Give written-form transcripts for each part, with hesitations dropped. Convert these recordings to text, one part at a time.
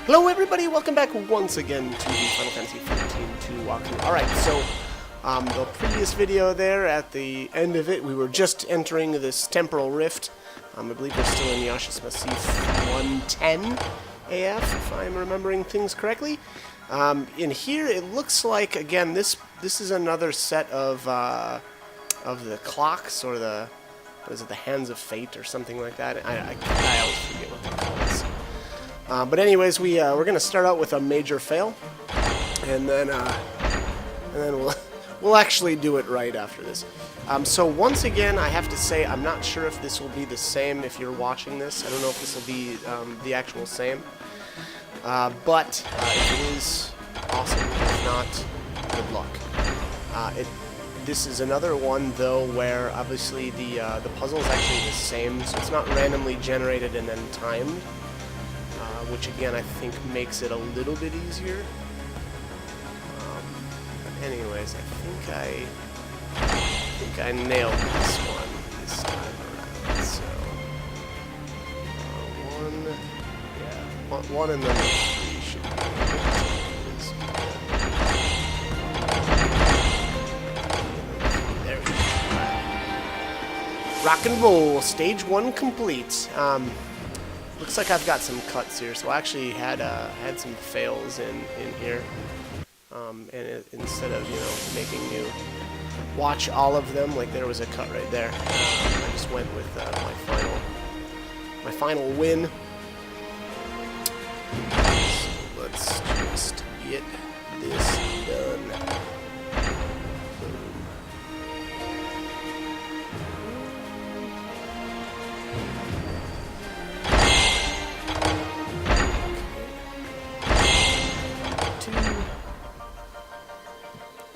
Hello everybody, welcome back once again to the Final Fantasy XIV 2 walkthrough. Alright, so the previous video there, at the end of it, we were just entering this temporal rift. I believe we're still in Yasha's Massif 110 AF, if I'm remembering things correctly. In here, it looks like, again, this is another set of the clocks, or the, what is it, the Hands of Fate, or something like that. I always forget what they call this. But anyways, we're gonna start out with a major fail, and then we'll actually do it right after this. So once again, I have to say I'm not sure if this will be the same if you're watching this. I don't know if this will be the actual same. But if it is, awesome. If not, good luck. This is another one though where obviously the puzzle is actually the same, so it's not randomly generated and then timed. Which again I think makes it a little bit easier. But anyways, I think I nailed this one this time around. So one and then three should be there we go. Rock and roll, stage 1 complete. Looks like I've got some cuts here, so I actually had some fails in here, and instead of making you watch all of them, like there was a cut right there, I just went with my final win. So let's just get this done.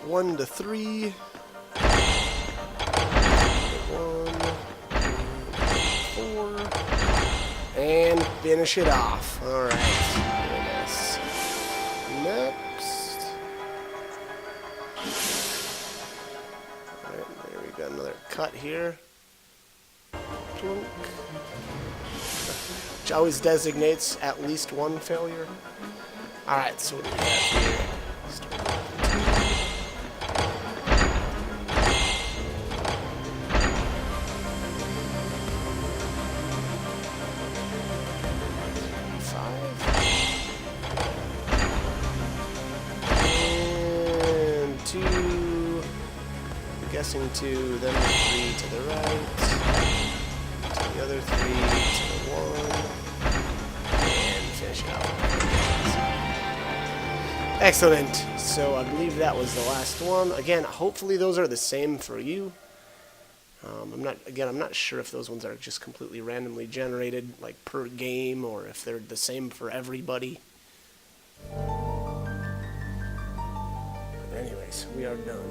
One to 3. 1, 4, and finish it off. All right. Next. All right, there we got another cut here. Plunk. Which always designates at least one failure. All right, so what do we have here? Guessing 2, then the 3 to the right, to the other 3 to the 1, and finish it out. Excellent. So I believe that was the last one. Again, hopefully those are the same for you. I'm not sure if those ones are just completely randomly generated, like per game, or if they're the same for everybody. Anyways, we are done.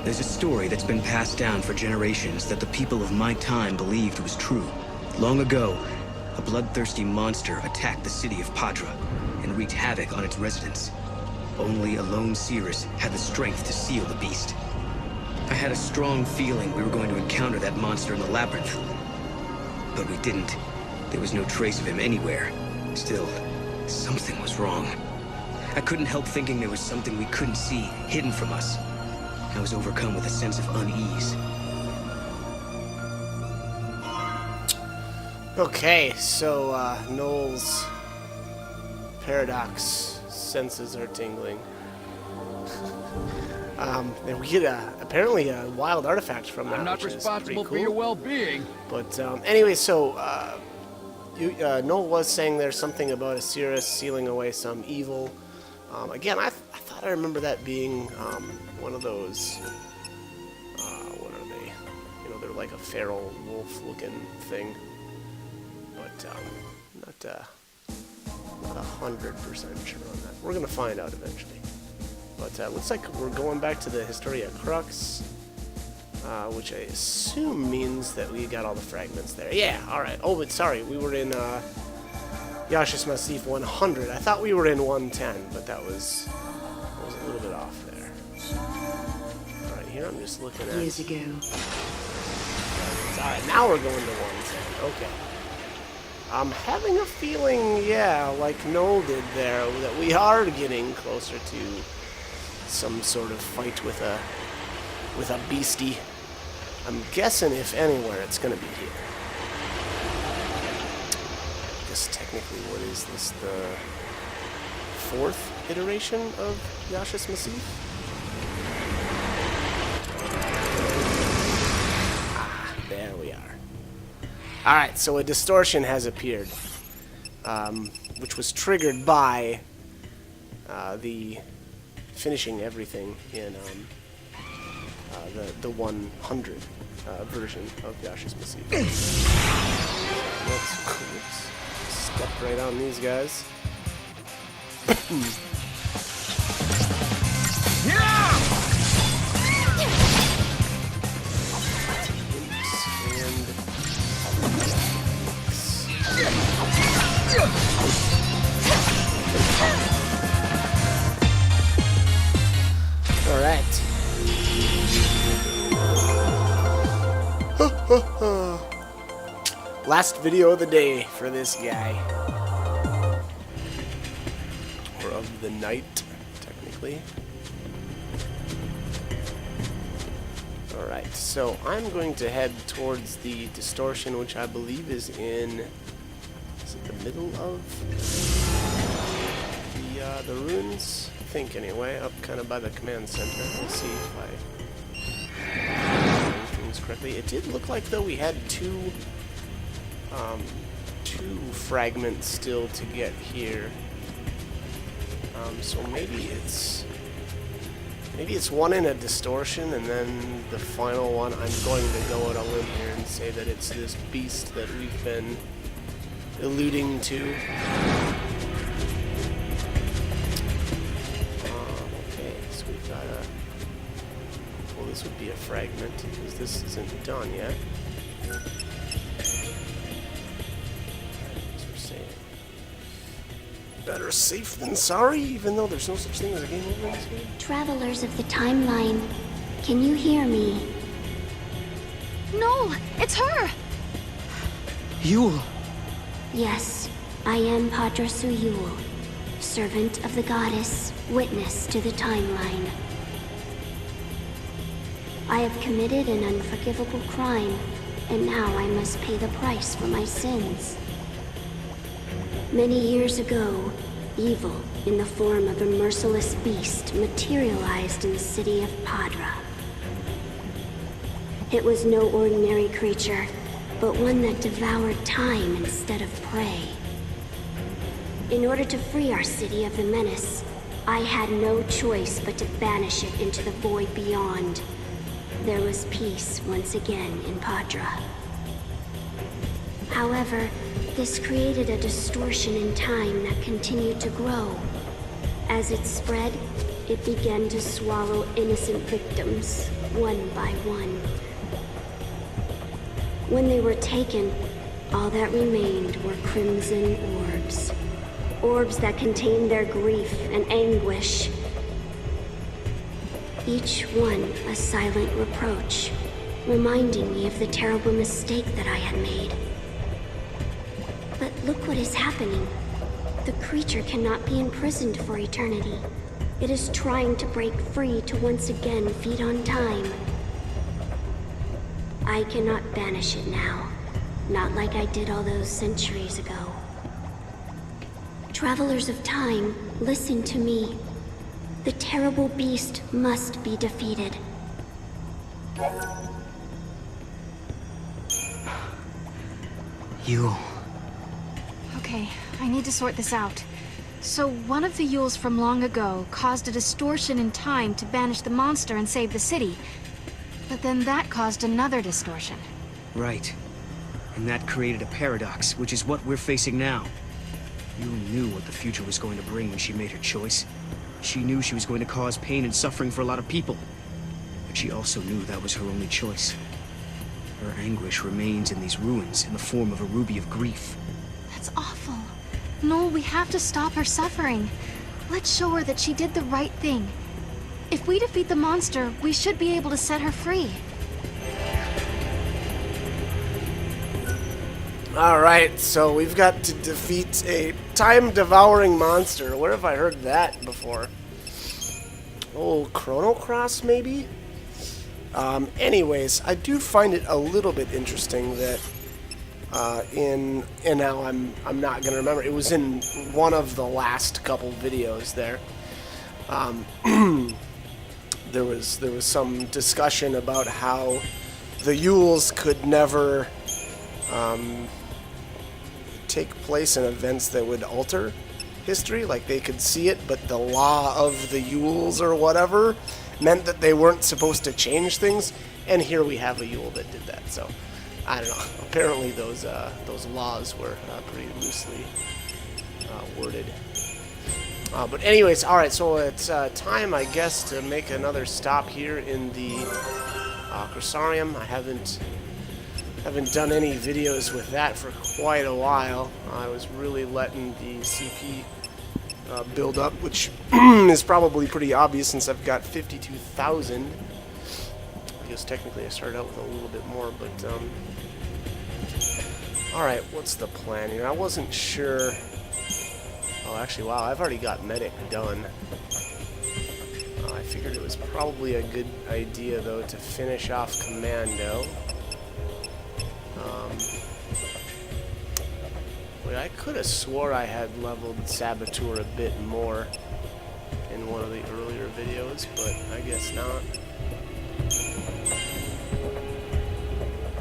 There's a story that's been passed down for generations that the people of my time believed was true. Long ago, a bloodthirsty monster attacked the city of Padra and wreaked havoc on its residents. Only a lone Cirrus had the strength to seal the beast. I had a strong feeling we were going to encounter that monster in the labyrinth. But we didn't. There was no trace of him anywhere. Still, something was wrong. I couldn't help thinking there was something we couldn't see, hidden from us. I was overcome with a sense of unease. Okay, so Noel's paradox senses are tingling. Then we get apparently a wild artifact from that. I'm not responsible for your well-being. But anyway, so Noel was saying there's something about a Cirrus sealing away some evil. Again, I thought I remember that being one of those, what are they? They're like a feral wolf-looking thing. But not 100% sure on that. We're gonna find out eventually. But looks like we're going back to the Historia Crux, which I assume means that we got all the fragments there. Yeah, all right. Oh, but sorry, we were in Yasha's Massif 100. I thought we were in 110, but that was a little bit off there. All right, here I'm just looking at. Years ago. All right, now we're going to 110. Okay. I'm having a feeling, yeah, like Noel did there, that we are getting closer to some sort of fight with a beastie. I'm guessing, if anywhere, it's gonna be here. I guess technically, what is this, the 4th iteration of Yasha's Massif? Ah, there we are. Alright, so a distortion has appeared, which was triggered by the finishing everything in the 100 version of Yasha's Massif. Oops, stepped right on these guys. Alright. Last video of the day for this guy. Or of the night, technically. Alright, so I'm going to head towards the distortion, which I believe is in... Is it the middle of the ruins? I think, anyway, up kind of by the command center. Let's see if I do things correctly. It did look like, though, we had two fragments still to get here. So maybe it's one in a distortion, and then the final one. I'm going to go out on a limb here and say that it's this beast that we've been alluding to. Okay, so we've got a... Well, this would be a fragment, because this isn't done yet. As we're saying. Better safe than sorry, even though there's no such thing as a game over in this game. Travelers of the timeline, can you hear me? No, it's her! Yule! Yes, I am Padrasu Yule, servant of the goddess, witness to the timeline. I have committed an unforgivable crime, and now I must pay the price for my sins. Many years ago, evil in the form of a merciless beast materialized in the city of Padra. It was no ordinary creature, but one that devoured time instead of prey. In order to free our city of the menace, I had no choice but to banish it into the void beyond. There was peace once again in Padra. However, this created a distortion in time that continued to grow. As it spread, it began to swallow innocent victims, one by one. When they were taken, all that remained were crimson orbs. Orbs that contained their grief and anguish. Each one a silent reproach, reminding me of the terrible mistake that I had made. But look what is happening. The creature cannot be imprisoned for eternity. It is trying to break free to once again feed on time. I cannot banish it now, not like I did all those centuries ago. Travelers of time, listen to me. The terrible beast must be defeated. Yule. Okay, I need to sort this out. So one of the Yules from long ago caused a distortion in time to banish the monster and save the city. But then that caused another distortion. Right. And that created a paradox, which is what we're facing now. Yule knew what the future was going to bring when she made her choice. She knew she was going to cause pain and suffering for a lot of people. But she also knew that was her only choice. Her anguish remains in these ruins in the form of a ruby of grief. That's awful. Noel, we have to stop her suffering. Let's show her that she did the right thing. If we defeat the monster, we should be able to set her free. Alright, so we've got to defeat a time-devouring monster. Where have I heard that before? Oh, Chrono Cross, maybe? Anyways, I do find it a little bit interesting that and now I'm not gonna remember. It was in one of the last couple videos there. There was some discussion about how the Yules could never take place in events that would alter history. Like, they could see it, but the law of the Yules or whatever meant that they weren't supposed to change things. And here we have a Yule that did that. So I don't know. Apparently those laws were pretty loosely worded. But anyways, all right. So it's time, I guess, to make another stop here in the Cursarium. I haven't done any videos with that for quite a while. I was really letting the CP build up, which is probably pretty obvious since I've got 52,000. I guess technically I started out with a little bit more, but alright, what's the plan here? I wasn't sure. Oh, actually, wow, I've already got Medic done. I figured it was probably a good idea, though, to finish off Commando. Wait, I could have swore I had leveled Saboteur a bit more in one of the earlier videos, but I guess not.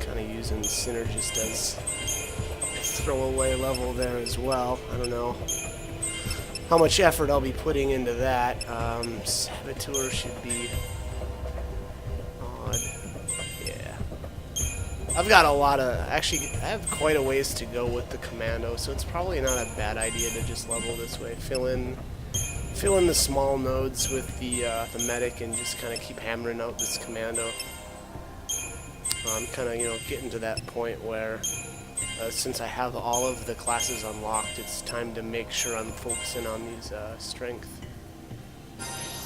Kind of using Synergist as a throwaway level there as well. I don't know how much effort I'll be putting into that. Saboteur should be odd. Yeah. I've got a lot of... Actually, I have quite a ways to go with the Commando, so it's probably not a bad idea to just level this way. Fill in the small nodes with the Medic and just kind of keep hammering out this Commando. I'm kind of, getting to that point where, since I have all of the classes unlocked, it's time to make sure I'm focusing on these strength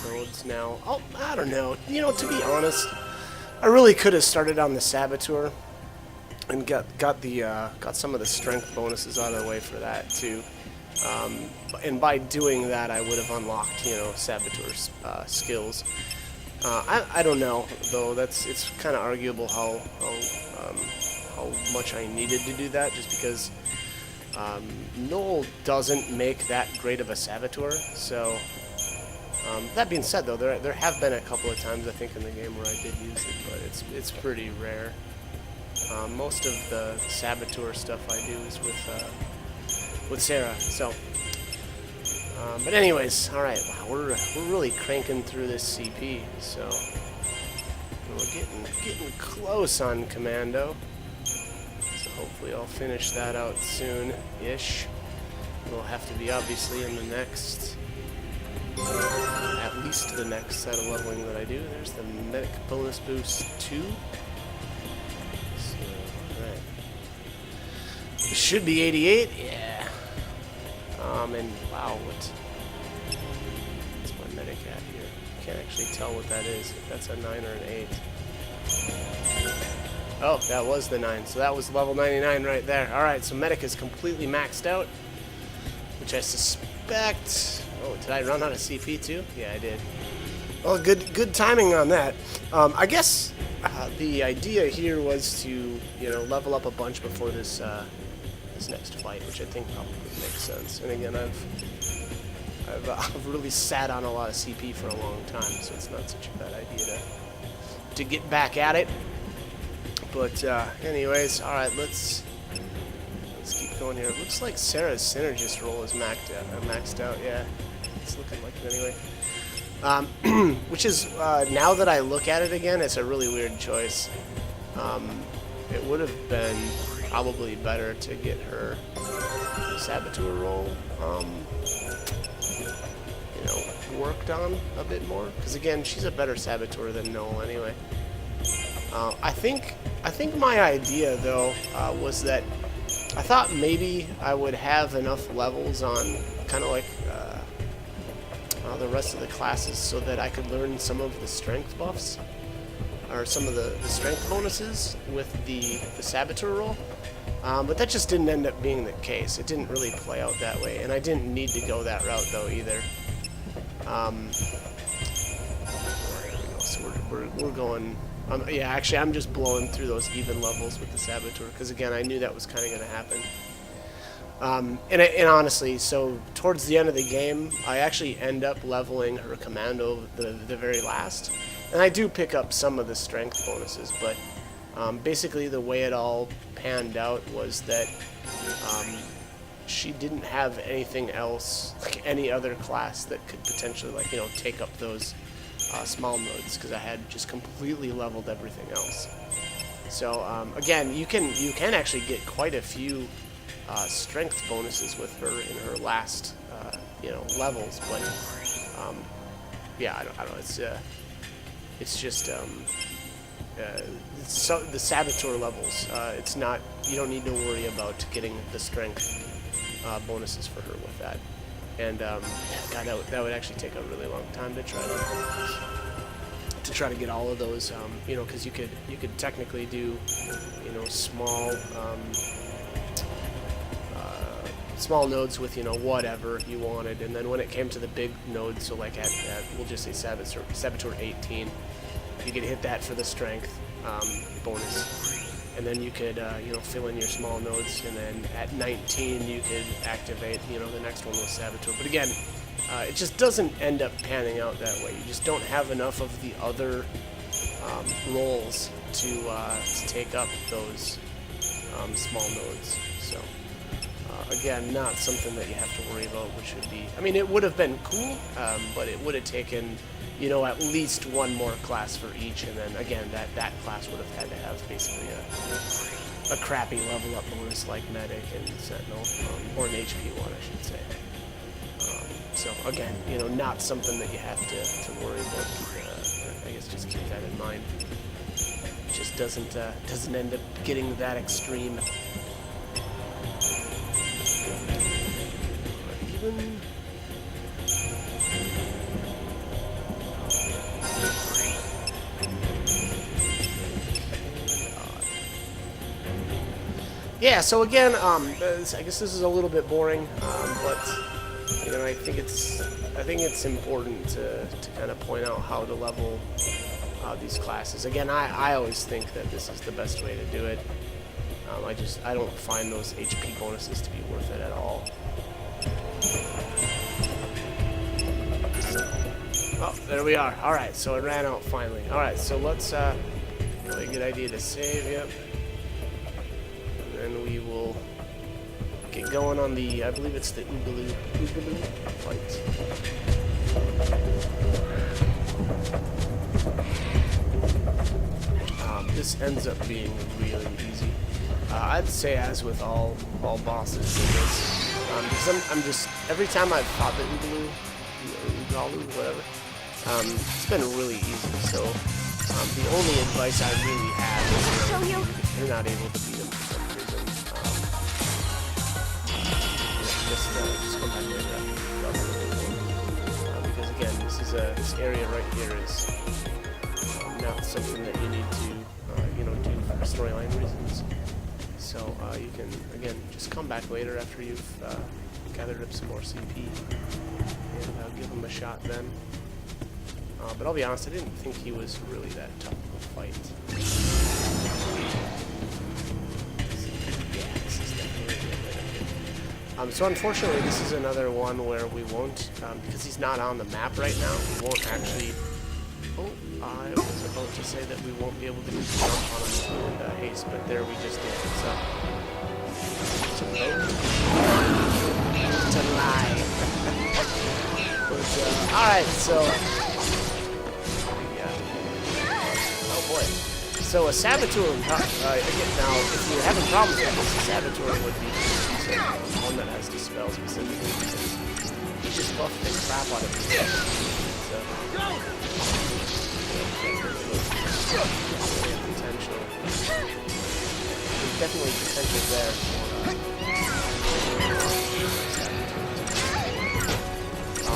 nodes now. Oh, I don't know. To be honest, I really could have started on the Saboteur and got some of the strength bonuses out of the way for that too. And by doing that, I would have unlocked, Saboteur's skills. I don't know, though. It's kind of arguable how much I needed to do that, just because Null doesn't make that great of a Saboteur. So that being said, though, there have been a couple of times I think in the game where I did use it, but it's pretty rare. Most of the Saboteur stuff I do is with Sarah. So. But anyways, alright, wow, we're really cranking through this CP, so we're getting close on Commando. So hopefully I'll finish that out soon-ish. It'll have to be obviously in the next, at least the next set of leveling that I do. There's the Medic bonus boost 2. So, alright. It should be 88, yeah. And wow, what's my Medic at here? Can't actually tell what that is, if that's a 9 or an 8. Oh, that was the 9, so that was level 99 right there. Alright, so Medic is completely maxed out, which I suspect... Oh, did I run out of CP too? Yeah, I did. Well, good timing on that. I guess the idea here was to, level up a bunch before this next fight, which I think probably makes sense. And again, I've really sat on a lot of CP for a long time, so it's not such a bad idea to get back at it. But anyways, all right, let's keep going here. It looks like Sarah's Synergist roll is maxed out. Yeah, it's looking like it anyway. Which is now that I look at it again, it's a really weird choice. It would have been probably better to get her Saboteur roll, worked on a bit more, because again, she's a better Saboteur than Null anyway. I think my idea though was that I thought maybe I would have enough levels on kind of like the rest of the classes so that I could learn some of the strength buffs or some of the strength bonuses with the Saboteur roll. But that just didn't end up being the case. It didn't really play out that way, and I didn't need to go that route though either. So we're going. Yeah, actually, I'm just blowing through those even levels with the Saboteur because again, I knew that was kind of going to happen. And honestly, so towards the end of the game, I actually end up leveling her commando the very last, and I do pick up some of the strength bonuses, but basically the way it all panned out was that she didn't have anything else, like any other class that could potentially, like, you know, take up those small nodes, because I had just completely leveled everything else. So again, you can actually get quite a few strength bonuses with her in her last you know, levels, but yeah, I don't know. It's just so the Saboteur levels. It's not, you don't need to worry about getting the strength bonuses for her with that. And God, that would actually take a really long time to try to get all of those. You know, because you could technically do, you know, small nodes with, you know, whatever you wanted, and then when it came to the big nodes, so like at we'll just say Saboteur 18, you could hit that for the strength bonus, and then you could you know, fill in your small nodes, and then at 19 you could activate, you know, the next one with Saboteur. But again, it just doesn't end up panning out that way. You just don't have enough of the other roles to take up those small nodes. So again, not something that you have to worry about, which would be, I mean, it would have been cool, but it would have taken, you know, at least one more class for each, and then again, that class would have had to have basically a crappy level up bonus like Medic and Sentinel, or an HP one, I should say. So again, you know, not something that you have to worry about. I guess just keep that in mind. It just doesn't end up getting that extreme. Even. Yeah, so again, I guess this is a little bit boring, but you know, I think it's important to kind of point out how to level these classes. Again, I always think that this is the best way to do it. I don't find those HP bonuses to be worth it at all. Oh, there we are. All right, so it ran out finally. All right, so let's. Really good idea to save. Yep. And we will get going on the, I believe it's the Oogaloo fight. This ends up being really easy. I'd say, as with all bosses in this, because I'm just, every time I've fought the Oogaloo, whatever, it's been really easy. So the only advice I really have is, if you're not able to beat them for some reason, just come back later after, because again, this area right here is not something that you need to you know, do for storyline reasons. So you can, again, just come back later after you've gathered up some more CP, and give him a shot then. But I'll be honest, I didn't think he was really that tough of a fight. Yeah, this is definitely good. So unfortunately, this is another one where we won't, because he's not on the map right now, we won't actually... Oh, I was about to say that we won't be able to jump on him with haste, but there we just did. It's a boat. It's a lie. But, alright, so... So a Saboteur, again, now, if you're having problems with this, a Saboteur would be one that has Dispel specifically, because he just buffed the crap out of it. So, potential. There's definitely potential there for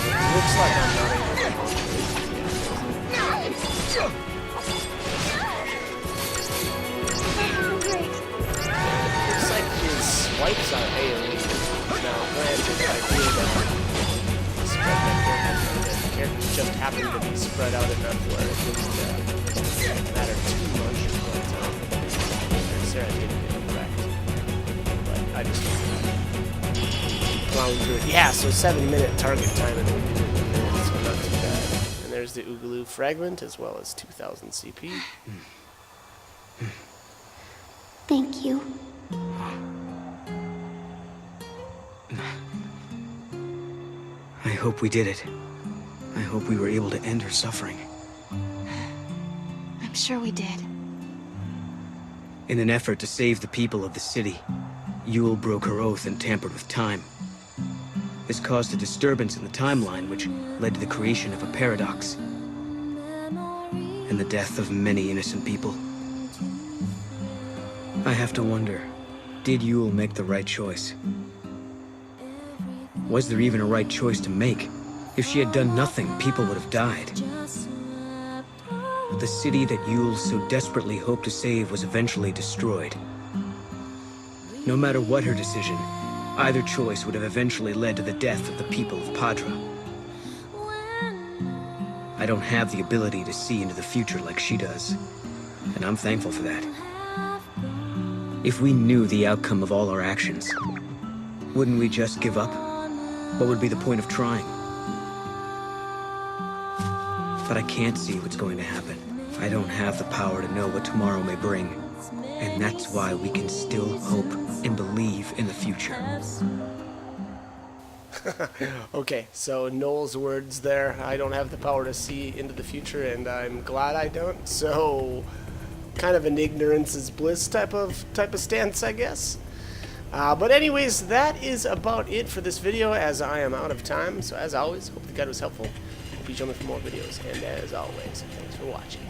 it looks like I'm not able to launch it. Looks like invented the idea that spread vector, the characters just happen to be spread out enough where it doesn't matter too much, but Sarah did get it correct. But I just plowing through it. Yeah, so 7-minute target time and only 50 minutes, so not too bad. And there's the Oogaloo fragment as well as 2000 CP. Thank you. I hope we did it. I hope we were able to end her suffering. I'm sure we did. In an effort to save the people of the city, Yule broke her oath and tampered with time. This caused a disturbance in the timeline, which led to the creation of a paradox and the death of many innocent people. I have to wonder, did Yule make the right choice? Was there even a right choice to make? If she had done nothing, people would have died. The city that Yule so desperately hoped to save was eventually destroyed. No matter what her decision, either choice would have eventually led to the death of the people of Padra. I don't have the ability to see into the future like she does, and I'm thankful for that. If we knew the outcome of all our actions, wouldn't we just give up? What would be the point of trying? But I can't see what's going to happen. I don't have the power to know what tomorrow may bring. And that's why we can still hope and believe in the future. Okay, so Noel's words there. I don't have the power to see into the future, and I'm glad I don't. So, kind of an ignorance is bliss type of stance, I guess. But anyways, that is about it for this video, as I am out of time. So as always, hope the guide was helpful. Hope you join me for more videos, and as always, thanks for watching.